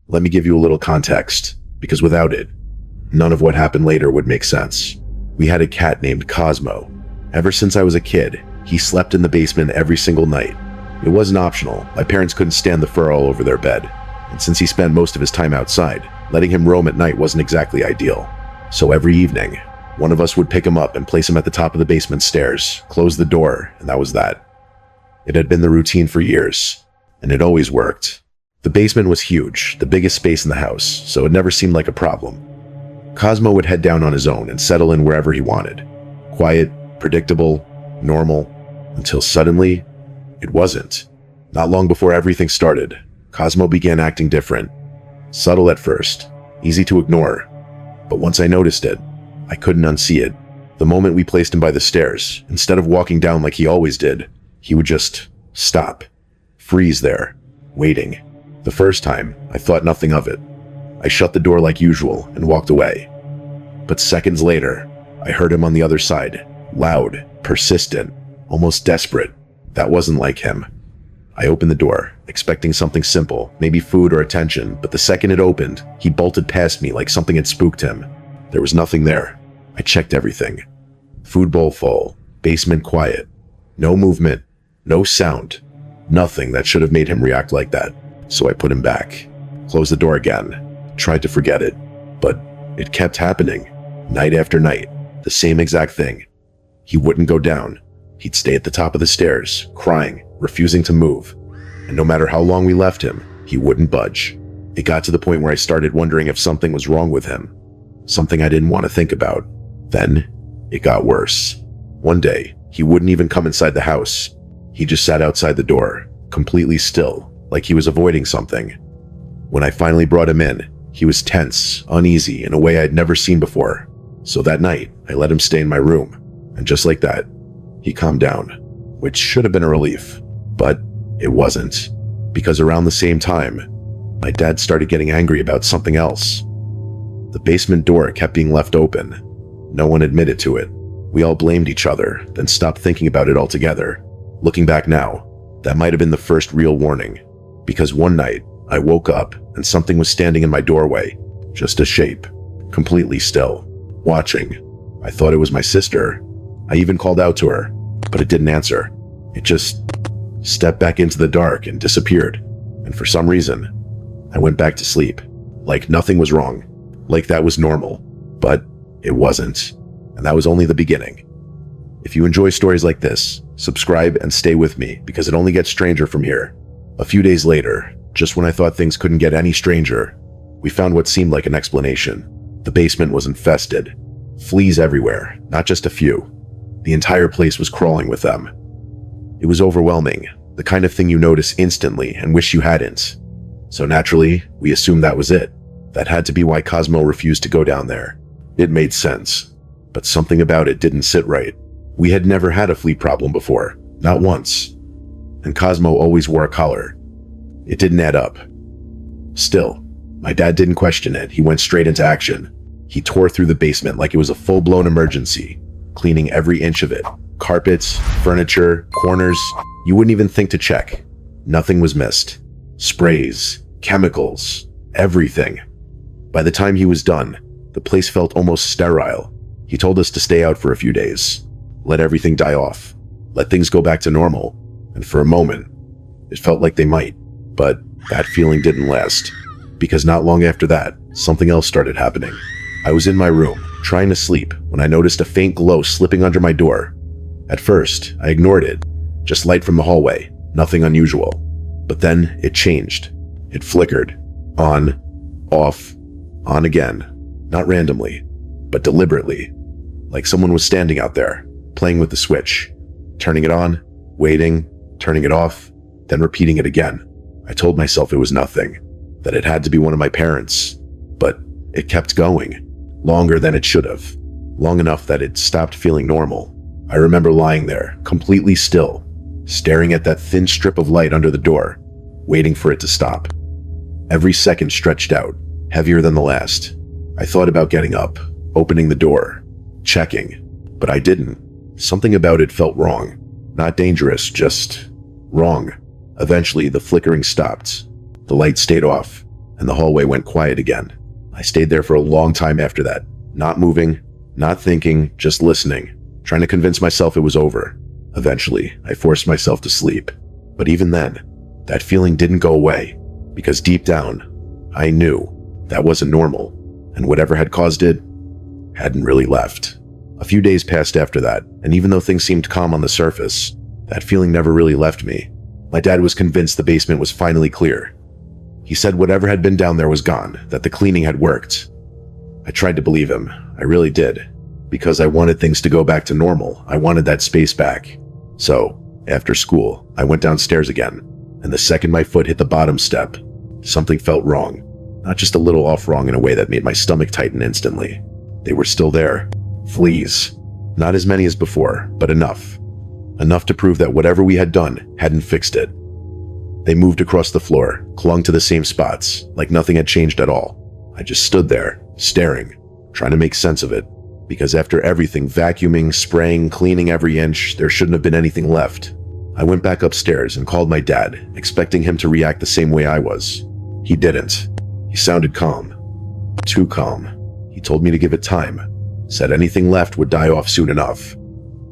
Let me give you a little context, because without it, none of what happened later would make sense. We had a cat named Cosmo. Ever since I was a kid, he slept in the basement every single night. It wasn't optional. My parents couldn't stand the fur all over their bed. And since he spent most of his time outside, letting him roam at night wasn't exactly ideal. So every evening, one of us would pick him up and place him at the top of the basement stairs, close the door, and that was that. It had been the routine for years, and it always worked. The basement was huge, the biggest space in the house, so it never seemed like a problem. Cosmo would head down on his own and settle in wherever he wanted. Quiet, predictable, normal, until suddenly, it wasn't. Not long before everything started, Cosmo began acting different. Subtle at first, easy to ignore, but once I noticed it, I couldn't unsee it. The moment we placed him by the stairs, instead of walking down like he always did, he would just stop, freeze there, waiting. The first time, I thought nothing of it. I shut the door like usual and walked away. But seconds later, I heard him on the other side, loud, persistent, almost desperate. That wasn't like him. I opened the door, expecting something simple, maybe food or attention, but the second it opened, he bolted past me like something had spooked him. There was nothing there. I checked everything. Food bowl full, basement quiet, no movement, no sound, nothing that should have made him react like that. So I put him back, closed the door again, tried to forget it, but it kept happening, night after night, the same exact thing. He wouldn't go down. He'd stay at the top of the stairs, crying, refusing to move, and no matter how long we left him, he wouldn't budge. It got to the point where I started wondering if something was wrong with him, something I didn't want to think about. Then, it got worse. One day, he wouldn't even come inside the house. He just sat outside the door, completely still, like he was avoiding something. When I finally brought him in, he was tense, uneasy, in a way I'd never seen before. So that night, I let him stay in my room, and just like that, he calmed down, which should have been a relief, but it wasn't, because around the same time, my dad started getting angry about something else. The basement door kept being left open. No one admitted to it. We all blamed each other, then stopped thinking about it altogether. Looking back now, that might have been the first real warning, because one night, I woke up and something was standing in my doorway, just a shape, completely still, watching. I thought it was my sister. I even called out to her, but it didn't answer. It just stepped back into the dark and disappeared. And for some reason, I went back to sleep, like nothing was wrong, like that was normal, but it wasn't. And that was only the beginning. If you enjoy stories like this, subscribe and stay with me, because it only gets stranger from here. A few days later, just when I thought things couldn't get any stranger, we found what seemed like an explanation. The basement was infested. Fleas everywhere, not just a few. The entire place was crawling with them. It was overwhelming, the kind of thing you notice instantly and wish you hadn't. So naturally, we assumed that was it. That had to be why Cosmo refused to go down there. It made sense, but something about it didn't sit right. We had never had a flea problem before, not once. And Cosmo always wore a collar. It didn't add up. Still, my dad didn't question it. He went straight into action. He tore through the basement like it was a full-blown emergency, cleaning every inch of it. Carpets, furniture, corners, you wouldn't even think to check. Nothing was missed. Sprays, chemicals, everything. By the time he was done, the place felt almost sterile. He told us to stay out for a few days, let everything die off, let things go back to normal, and for a moment, it felt like they might. But that feeling didn't last, because not long after that, something else started happening. I was in my room, trying to sleep, when I noticed a faint glow slipping under my door. At first, I ignored it, just light from the hallway, nothing unusual. But then it changed. It flickered, on, off, on again, not randomly, but deliberately, like someone was standing out there, playing with the switch, turning it on, waiting, turning it off, then repeating it again. I told myself it was nothing, that it had to be one of my parents, but it kept going, longer than it should have, long enough that it stopped feeling normal. I remember lying there, completely still, staring at that thin strip of light under the door, waiting for it to stop. Every second stretched out, heavier than the last. I thought about getting up, opening the door, checking, but I didn't. Something about it felt wrong. Not dangerous, just wrong. Eventually, the flickering stopped. The light stayed off, and the hallway went quiet again. I stayed there for a long time after that, not moving, not thinking, just listening, trying to convince myself it was over. Eventually, I forced myself to sleep. But even then, that feeling didn't go away, because deep down, I knew that wasn't normal, and whatever had caused it hadn't really left. A few days passed after that, and even though things seemed calm on the surface, that feeling never really left me. My dad was convinced the basement was finally clear. He said whatever had been down there was gone, that the cleaning had worked. I tried to believe him, I really did, because I wanted things to go back to normal. I wanted that space back. So, after school, I went downstairs again, and the second my foot hit the bottom step, something felt wrong. Not just a little off wrong in a way that made my stomach tighten instantly. They were still there. Fleas. Not as many as before, but enough. Enough to prove that whatever we had done hadn't fixed it. They moved across the floor, clung to the same spots, like nothing had changed at all. I just stood there, staring, trying to make sense of it. Because after everything, vacuuming, spraying, cleaning every inch, there shouldn't have been anything left. I went back upstairs and called my dad, expecting him to react the same way I was. He didn't. He sounded calm. Too calm. He told me to give it time. Said anything left would die off soon enough.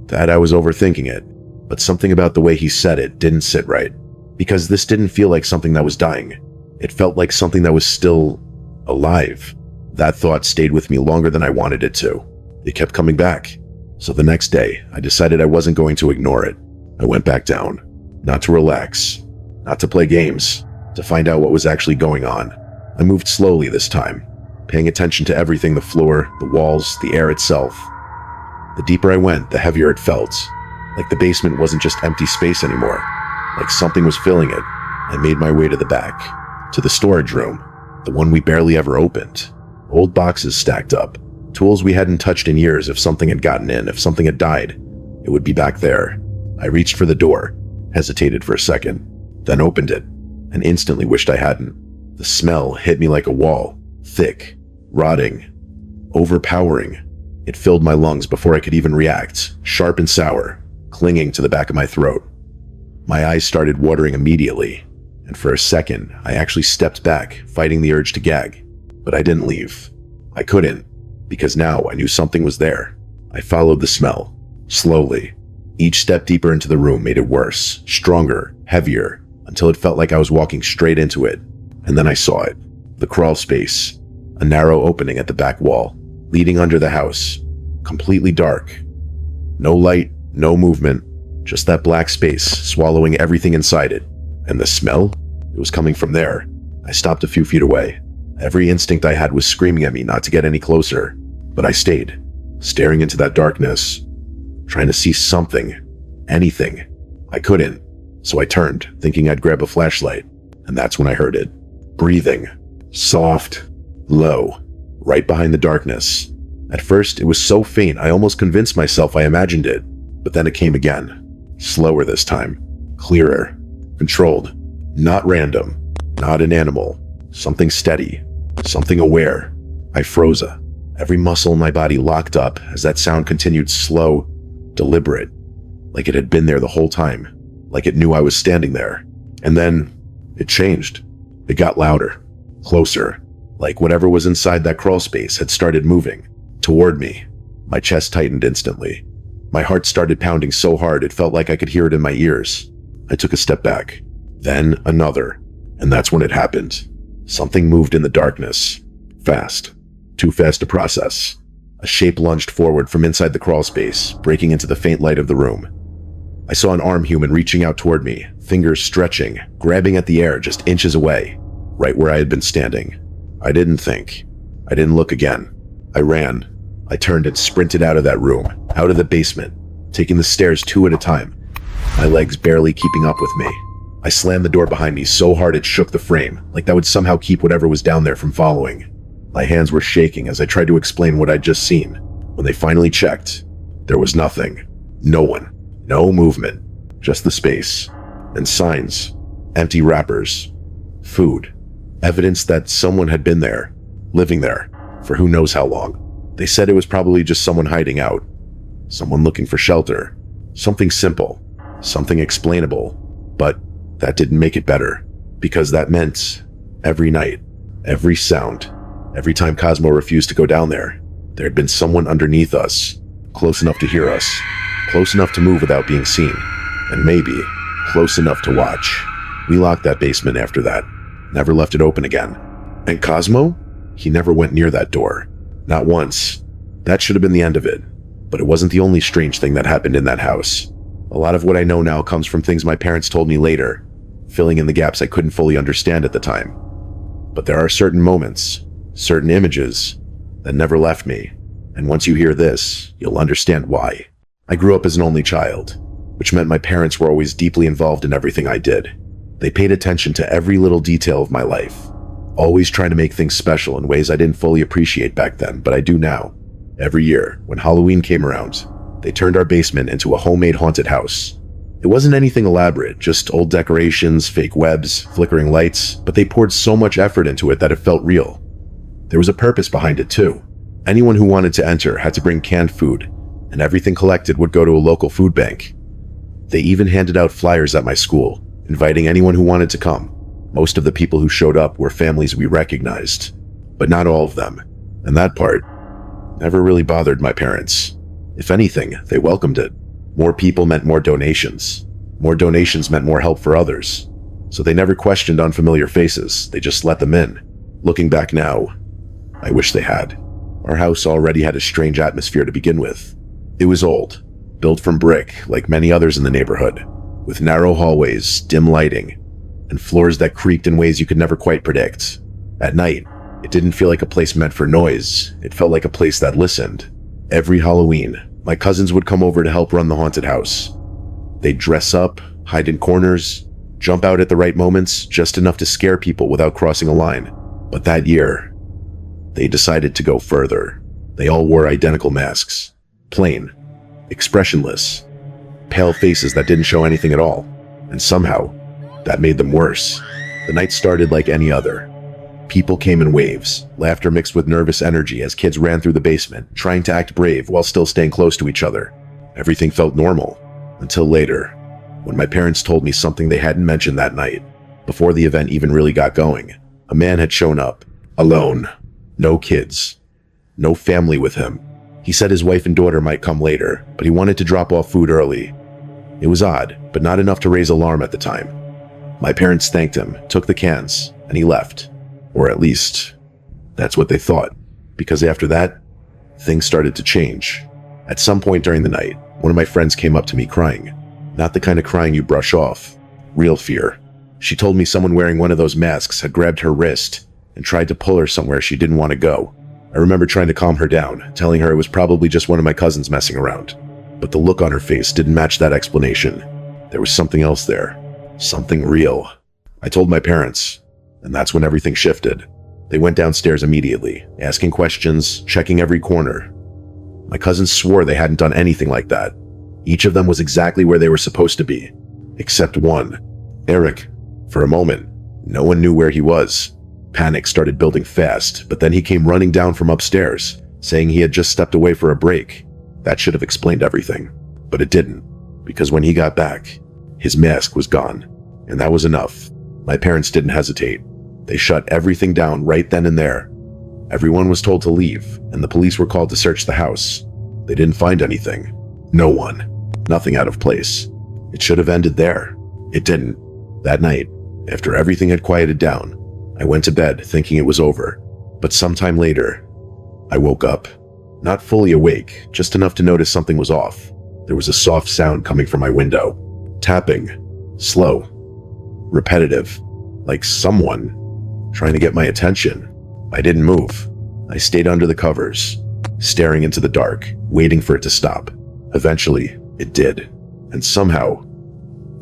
That I was overthinking it, but something about the way he said it didn't sit right. Because this didn't feel like something that was dying. It felt like something that was still alive. That thought stayed with me longer than I wanted it to. It kept coming back. So the next day, I decided I wasn't going to ignore it. I went back down. Not to relax. Not to play games. To find out what was actually going on. I moved slowly this time, paying attention to everything: the floor, the walls, the air itself. The deeper I went, the heavier it felt. Like the basement wasn't just empty space anymore. Like something was filling it. I made my way to the back. To the storage room. The one we barely ever opened. Old boxes stacked up. Tools we hadn't touched in years. If something had gotten in, if something had died, it would be back there. I reached for the door, hesitated for a second, then opened it, and instantly wished I hadn't. The smell hit me like a wall, thick, rotting, overpowering. It filled my lungs before I could even react, sharp and sour, clinging to the back of my throat. My eyes started watering immediately, and for a second, I actually stepped back, fighting the urge to gag. But I didn't leave. I couldn't, because now I knew something was there. I followed the smell, slowly. Each step deeper into the room made it worse, stronger, heavier, until it felt like I was walking straight into it. And then I saw it. The crawl space. A narrow opening at the back wall, leading under the house. Completely dark. No light, no movement, just that black space swallowing everything inside it. And the smell? It was coming from there. I stopped a few feet away. Every instinct I had was screaming at me not to get any closer. But I stayed, staring into that darkness, trying to see something, anything. I couldn't, so I turned, thinking I'd grab a flashlight, and that's when I heard it. Breathing. Soft. Low. Right behind the darkness. At first, it was so faint I almost convinced myself I imagined it, but then it came again. Slower this time. Clearer. Controlled. Not random. Not an animal. Something steady. Something aware. I froze. Every muscle in my body locked up as that sound continued, slow, deliberate, like it had been there the whole time, like it knew I was standing there. And then it changed. It got louder, closer, like whatever was inside that crawl space had started moving toward me. My chest tightened instantly. My heart started pounding so hard it felt like I could hear it in my ears. I took a step back, then another, and that's when it happened. Something moved in the darkness, fast. Too fast to process. A shape lunged forward from inside the crawl space, breaking into the faint light of the room. I saw an arm human reaching out toward me, fingers stretching, grabbing at the air just inches away, right where I had been standing. I didn't think. I didn't look again. I ran. I turned and sprinted out of that room, out of the basement, taking the stairs 2 at a time, my legs barely keeping up with me. I slammed the door behind me so hard it shook the frame, like that would somehow keep whatever was down there from following. My hands were shaking as I tried to explain what I'd just seen. When they finally checked, there was nothing. No one. No movement. Just the space. And signs. Empty wrappers. Food. Evidence that someone had been there. Living there. For who knows how long. They said it was probably just someone hiding out. Someone looking for shelter. Something simple. Something explainable. But that didn't make it better. Because that meant every night, Every sound. Every time Cosmo refused to go down there, there had been someone underneath us, close enough to hear us, close enough to move without being seen, and maybe close enough to watch. We locked that basement after that, never left it open again. And Cosmo? He never went near that door. Not once. That should have been the end of it. But it wasn't the only strange thing that happened in that house. A lot of what I know now comes from things my parents told me later, filling in the gaps I couldn't fully understand at the time. But there are certain moments, certain images, that never left me. And once you hear this, you'll understand why. I grew up as an only child, which meant my parents were always deeply involved in everything I did. They paid attention to every little detail of my life, always trying to make things special in ways I didn't fully appreciate back then, but I do now. Every year, when Halloween came around, they turned our basement into a homemade haunted house. It wasn't anything elaborate, just old decorations, fake webs, flickering lights, but they poured so much effort into it that it felt real. There was a purpose behind it too. Anyone who wanted to enter had to bring canned food, and everything collected would go to a local food bank. They even handed out flyers at my school, inviting anyone who wanted to come. Most of the people who showed up were families we recognized, but not all of them, and that part never really bothered my parents. If anything, they welcomed it. More people meant more donations. More donations meant more help for others. So they never questioned unfamiliar faces, they just let them in. Looking back now, I wish they had. Our house already had a strange atmosphere to begin with. It was old, built from brick like many others in the neighborhood, with narrow hallways, dim lighting, and floors that creaked in ways you could never quite predict. At night, it didn't feel like a place meant for noise, it felt like a place that listened. Every Halloween, my cousins would come over to help run the haunted house. They'd dress up, hide in corners, jump out at the right moments, just enough to scare people without crossing a line. But that year, they decided to go further. They all wore identical masks. Plain, expressionless, pale faces that didn't show anything at all. And somehow, that made them worse. The night started like any other. People came in waves, laughter mixed with nervous energy as kids ran through the basement, trying to act brave while still staying close to each other. Everything felt normal, until later, when my parents told me something they hadn't mentioned that night. Before the event even really got going, a man had shown up, alone. No kids. No family with him. He said his wife and daughter might come later, but he wanted to drop off food early. It was odd, but not enough to raise alarm at the time. My parents thanked him, took the cans, and he left. Or at least, that's what they thought. Because after that, things started to change. At some point during the night, one of my friends came up to me crying. Not the kind of crying you brush off. Real fear. She told me someone wearing one of those masks had grabbed her wrist and tried to pull her somewhere she didn't want to go. I remember trying to calm her down, telling her it was probably just one of my cousins messing around. But the look on her face didn't match that explanation. There was something else there. Something real. I told my parents, and that's when everything shifted. They went downstairs immediately, asking questions, checking every corner. My cousins swore they hadn't done anything like that. Each of them was exactly where they were supposed to be. Except one. Eric. For a moment, no one knew where he was. Panic started building fast, but then he came running down from upstairs, saying he had just stepped away for a break. That should have explained everything. But it didn't, because when he got back, his mask was gone. And that was enough. My parents didn't hesitate. They shut everything down right then and there. Everyone was told to leave, and the police were called to search the house. They didn't find anything. No one. Nothing out of place. It should have ended there. It didn't. That night, after everything had quieted down, I went to bed thinking it was over. But sometime later, I woke up. Not fully awake, just enough to notice something was off. There was a soft sound coming from my window. Tapping. Slow. Repetitive. Like someone trying to get my attention. I didn't move. I stayed under the covers, staring into the dark, waiting for it to stop. Eventually, it did. And somehow,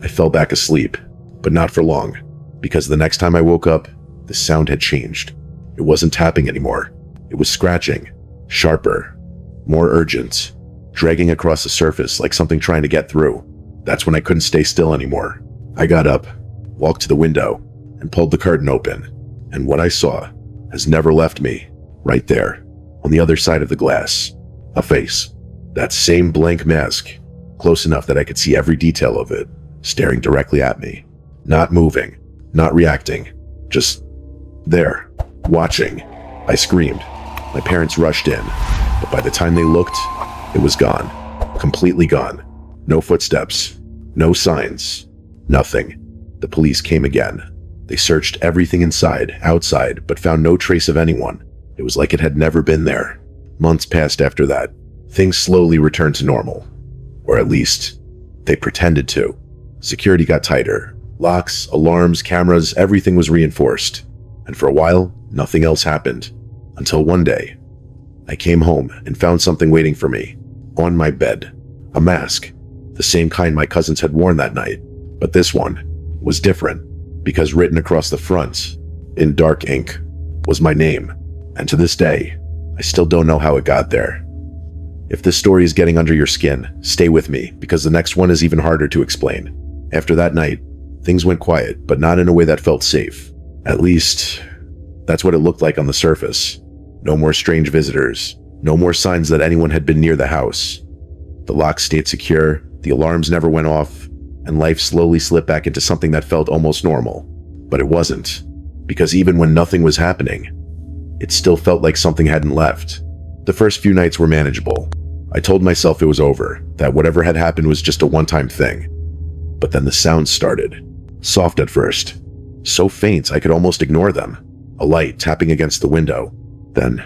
I fell back asleep. But not for long, because the next time I woke up, the sound had changed. It wasn't tapping anymore. It was scratching. Sharper. More urgent. Dragging across the surface like something trying to get through. That's when I couldn't stay still anymore. I got up, walked to the window, and pulled the curtain open. And what I saw has never left me. Right there, on the other side of the glass. A face. That same blank mask. Close enough that I could see every detail of it, staring directly at me. Not moving, not reacting, just there. watching. I screamed. My parents rushed in, but by the time they looked, it was gone. Completely gone. No footsteps. No signs. Nothing. The police came again. They searched everything inside, outside, but found no trace of anyone. It was like it had never been there. Months passed after that. Things slowly returned to normal. Or at least, they pretended to. Security got tighter. Locks, alarms, cameras, everything was reinforced. And for a while, nothing else happened. Until one day, I came home and found something waiting for me. On my bed. A mask. The same kind my cousins had worn that night. But this one was different, because written across the front, in dark ink, was my name. And to this day, I still don't know how it got there. If this story is getting under your skin, stay with me, because the next one is even harder to explain. After that night, things went quiet, but not in a way that felt safe. At least, that's what it looked like on the surface. No more strange visitors. No more signs that anyone had been near the house. The locks stayed secure, the alarms never went off, and life slowly slipped back into something that felt almost normal. But it wasn't, because even when nothing was happening, it still felt like something hadn't left. The first few nights were manageable. I told myself it was over, that whatever had happened was just a one-time thing. But then the sounds started. Soft at first. So faint I could almost ignore them. A light tapping against the window. Then,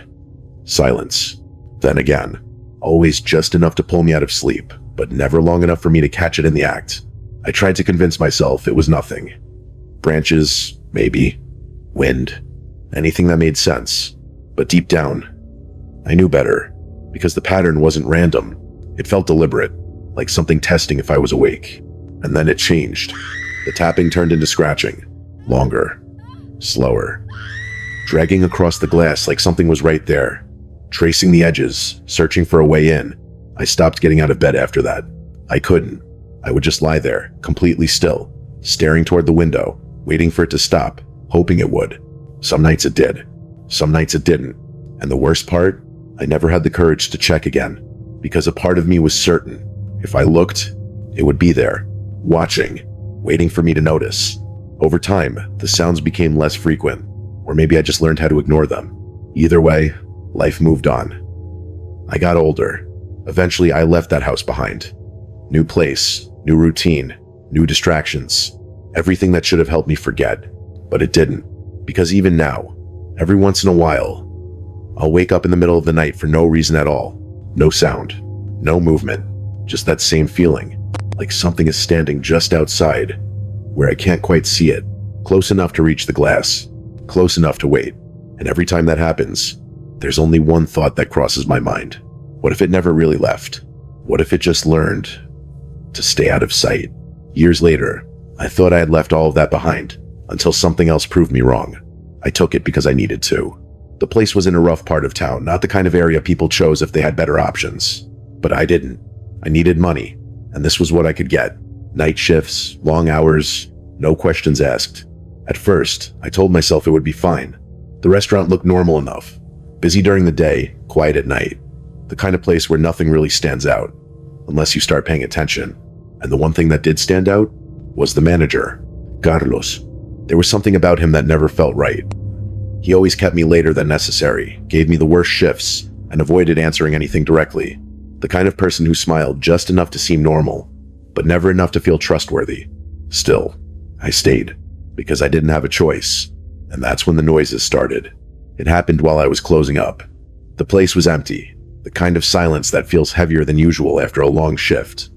silence. Then again. Always just enough to pull me out of sleep, but never long enough for me to catch it in the act. I tried to convince myself it was nothing. Branches, maybe. Wind. Anything that made sense. But deep down, I knew better, because the pattern wasn't random. It felt deliberate, like something testing if I was awake. And then it changed. The tapping turned into scratching. Longer. Slower. Dragging across the glass like something was right there. Tracing the edges, searching for a way in. I stopped getting out of bed after that. I couldn't. I would just lie there, completely still, staring toward the window, waiting for it to stop, hoping it would. Some nights it did. Some nights it didn't. And the worst part, I never had the courage to check again, because a part of me was certain, if I looked, it would be there, watching, waiting for me to notice. Over time, the sounds became less frequent, or maybe I just learned how to ignore them. Either way, life moved on. I got older. Eventually, I left that house behind. New place, new routine, new distractions. Everything that should have helped me forget, but it didn't. Because even now, every once in a while, I'll wake up in the middle of the night for no reason at all. No sound, no movement, just that same feeling, like something is standing just outside, where I can't quite see it, close enough to reach the glass, close enough to wait. And every time that happens, there's only one thought that crosses my mind. What if it never really left? What if it just learned to stay out of sight? Years later, I thought I had left all of that behind, until something else proved me wrong. I took it because I needed to. The place was in a rough part of town, not the kind of area people chose if they had better options. But I didn't. I needed money, and this was what I could get. Night shifts, long hours, no questions asked. At first, I told myself it would be fine. The restaurant looked normal enough. Busy during the day, quiet at night. The kind of place where nothing really stands out, unless you start paying attention. And the one thing that did stand out was the manager, Carlos. There was something about him that never felt right. He always kept me later than necessary, gave me the worst shifts, and avoided answering anything directly. The kind of person who smiled just enough to seem normal, but never enough to feel trustworthy. Still, I stayed, because I didn't have a choice, and that's when the noises started. It happened while I was closing up. The place was empty, the kind of silence that feels heavier than usual after a long shift.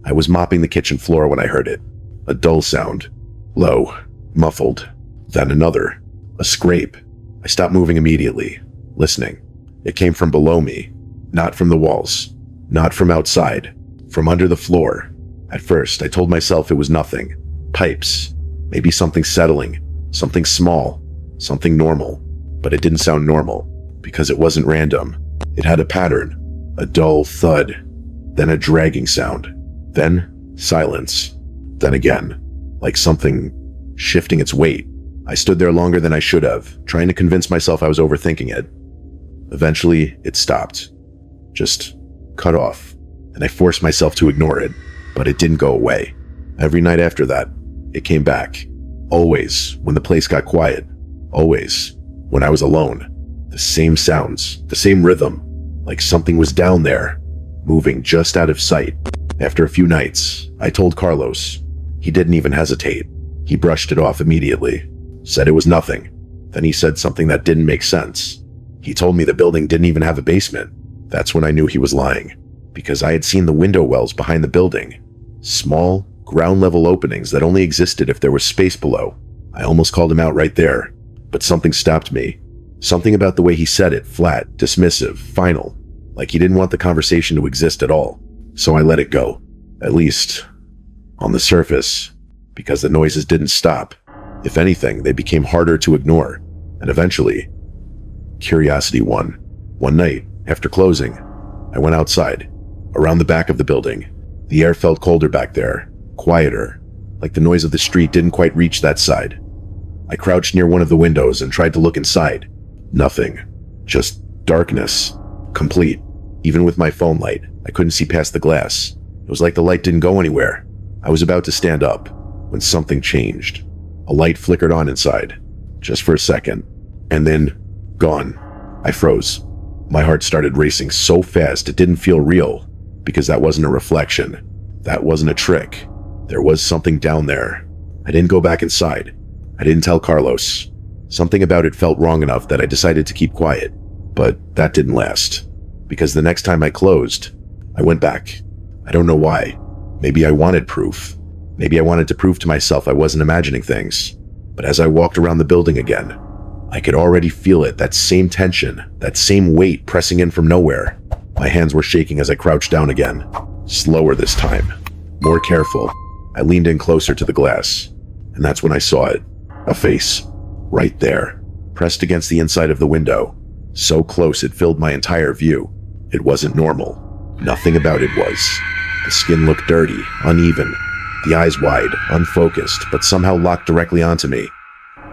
I was mopping the kitchen floor when I heard it. A dull sound. Low. Muffled. Then another. A scrape. I stopped moving immediately, listening. It came from below me, not from the walls, not from outside, from under the floor. At first, I told myself it was nothing. Pipes. Maybe something settling. Something small. Something normal. But it didn't sound normal, because it wasn't random. It had a pattern. A dull thud. Then a dragging sound. Then silence. Then again, like something shifting its weight. I stood there longer than I should have, trying to convince myself I was overthinking it. Eventually, it stopped. Just cut off, and I forced myself to ignore it, but it didn't go away. Every night after that, it came back. Always, when the place got quiet. Always, when I was alone. The same sounds, the same rhythm, like something was down there, moving just out of sight. After a few nights, I told Carlos. He didn't even hesitate. He brushed it off immediately, said it was nothing. Then he said something that didn't make sense. He told me the building didn't even have a basement. That's when I knew he was lying, because I had seen the window wells behind the building. Small, ground-level openings that only existed if there was space below. I almost called him out right there, but something stopped me. Something about the way he said it, flat, dismissive, final, like he didn't want the conversation to exist at all. So I let it go, at least on the surface, because the noises didn't stop. If anything, they became harder to ignore, and eventually, curiosity won. One night, after closing, I went outside, around the back of the building. The air felt colder back there, quieter, like the noise of the street didn't quite reach that side. I crouched near one of the windows and tried to look inside. Nothing. Just darkness. Complete. Even with my phone light, I couldn't see past the glass. It was like the light didn't go anywhere. I was about to stand up when something changed. A light flickered on inside, just for a second, and then gone. I froze. My heart started racing so fast it didn't feel real, because that wasn't a reflection. That wasn't a trick. There was something down there. I didn't go back inside. I didn't tell Carlos. Something about it felt wrong enough that I decided to keep quiet. But that didn't last, because the next time I closed, I went back. I don't know why. Maybe I wanted proof. Maybe I wanted to prove to myself I wasn't imagining things. But as I walked around the building again, I could already feel it, that same tension, that same weight pressing in from nowhere. My hands were shaking as I crouched down again. Slower this time. More careful. I leaned in closer to the glass, and that's when I saw it. A face. Right there. Pressed against the inside of the window. So close it filled my entire view. It wasn't normal. Nothing about it was. The skin looked dirty, uneven. The eyes wide, unfocused, but somehow locked directly onto me.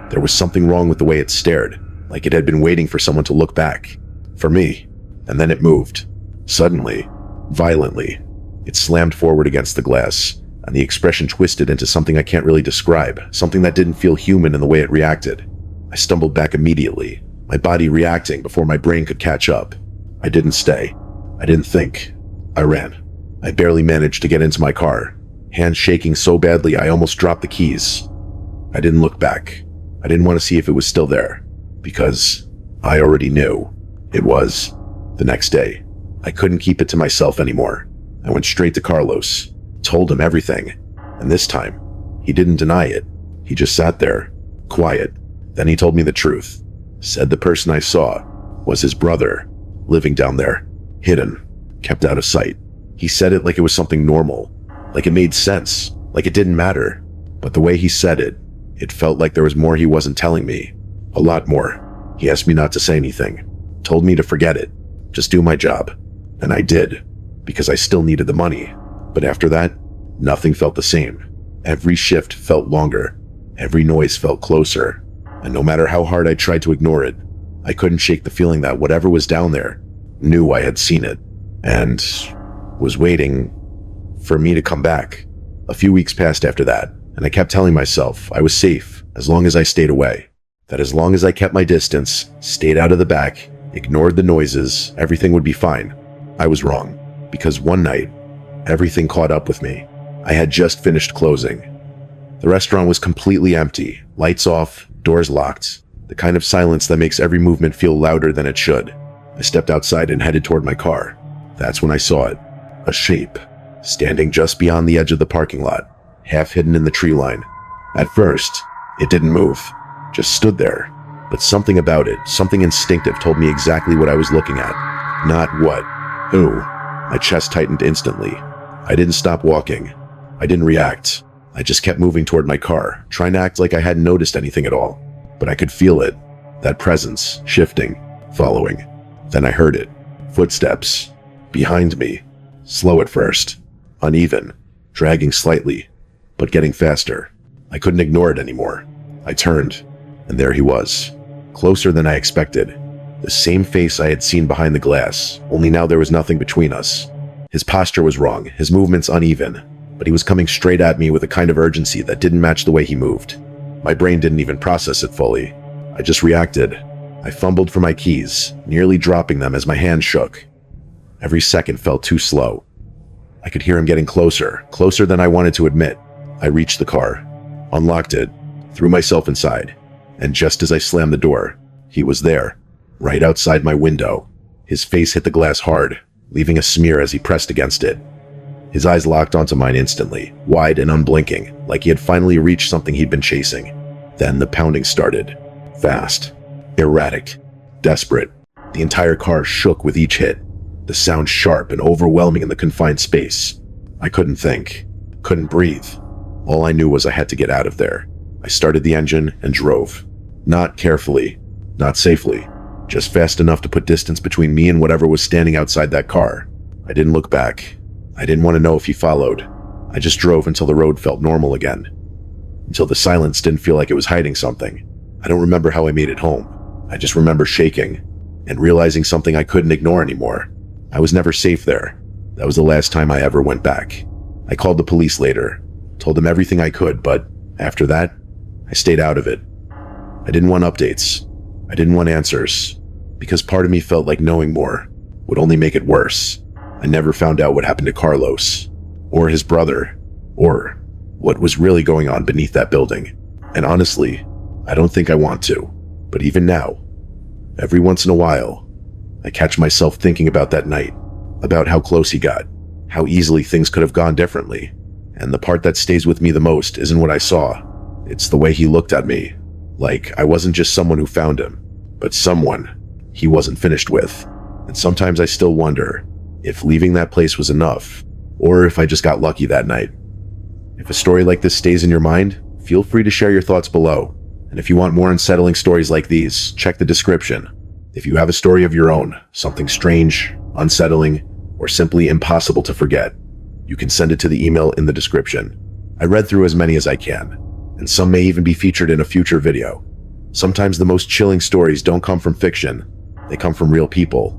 There was something wrong with the way it stared, like it had been waiting for someone to look back. For me. And then it moved. Suddenly. Violently. It slammed forward against the glass, and the expression twisted into something I can't really describe, something that didn't feel human in the way it reacted. I stumbled back immediately, my body reacting before my brain could catch up. I didn't stay. I didn't think. I ran. I barely managed to get into my car, hands shaking so badly I almost dropped the keys. I didn't look back. I didn't want to see if it was still there, because I already knew it was. The next day, I couldn't keep it to myself anymore. I went straight to Carlos, told him everything, and this time, he didn't deny it. He just sat there, quiet. Then he told me the truth. Said the person I saw was his brother, living down there, hidden, kept out of sight. He said it like it was something normal, like it made sense, like it didn't matter. But the way he said it, it felt like there was more he wasn't telling me. A lot more. He asked me not to say anything, told me to forget it, just do my job. And I did, because I still needed the money. But after that, nothing felt the same. Every shift felt longer. Every noise felt closer. And no matter how hard I tried to ignore it, I couldn't shake the feeling that whatever was down there knew I had seen it, and was waiting for me to come back. A few weeks passed after that, and I kept telling myself I was safe as long as I stayed away. That as long as I kept my distance, stayed out of the back, ignored the noises, everything would be fine. I was wrong, because one night, everything caught up with me. I had just finished closing. The restaurant was completely empty, lights off, doors locked, the kind of silence that makes every movement feel louder than it should. I stepped outside and headed toward my car. That's when I saw it. A shape, standing just beyond the edge of the parking lot, half hidden in the tree line. At first, it didn't move, just stood there. But something about it, something instinctive, told me exactly what I was looking at. Not what. Who. My chest tightened instantly. I didn't stop walking. I didn't react. I just kept moving toward my car, trying to act like I hadn't noticed anything at all. But I could feel it. That presence, shifting, following. Then I heard it. Footsteps. Behind me. Slow at first. Uneven. Dragging slightly. But getting faster. I couldn't ignore it anymore. I turned, and there he was. Closer than I expected. The same face I had seen behind the glass, only now there was nothing between us. His posture was wrong, his movements uneven, but he was coming straight at me with a kind of urgency that didn't match the way he moved. My brain didn't even process it fully. I just reacted. I fumbled for my keys, nearly dropping them as my hand shook. Every second felt too slow. I could hear him getting closer, closer than I wanted to admit. I reached the car, unlocked it, threw myself inside, and just as I slammed the door, he was there, right outside my window. His face hit the glass hard, leaving a smear as he pressed against it. His eyes locked onto mine instantly, wide and unblinking, like he had finally reached something he'd been chasing. Then the pounding started. Fast, erratic, desperate. The entire car shook with each hit, the sound sharp and overwhelming in the confined space. I couldn't think, couldn't breathe. All I knew was I had to get out of there. I started the engine and drove. Not carefully, not safely, just fast enough to put distance between me and whatever was standing outside that car. I didn't look back. I didn't want to know if he followed. I just drove until the road felt normal again. Until the silence didn't feel like it was hiding something. I don't remember how I made it home. I just remember shaking and realizing something I couldn't ignore anymore. I was never safe there. That was the last time I ever went back. I called the police later, told them everything I could, but after that, I stayed out of it. I didn't want updates. I didn't want answers, because part of me felt like knowing more would only make it worse. I never found out what happened to Carlos, or his brother, or what was really going on beneath that building. And honestly, I don't think I want to. But even now, every once in a while, I catch myself thinking about that night, about how close he got, how easily things could have gone differently. And the part that stays with me the most isn't what I saw. It's the way he looked at me, like I wasn't just someone who found him, but someone he wasn't finished with. And sometimes I still wonder if leaving that place was enough, or if I just got lucky that night. If a story like this stays in your mind, feel free to share your thoughts below. And if you want more unsettling stories like these, check the description. If you have a story of your own, something strange, unsettling, or simply impossible to forget, you can send it to the email in the description. I read through as many as I can, and some may even be featured in a future video. Sometimes the most chilling stories don't come from fiction, they come from real people.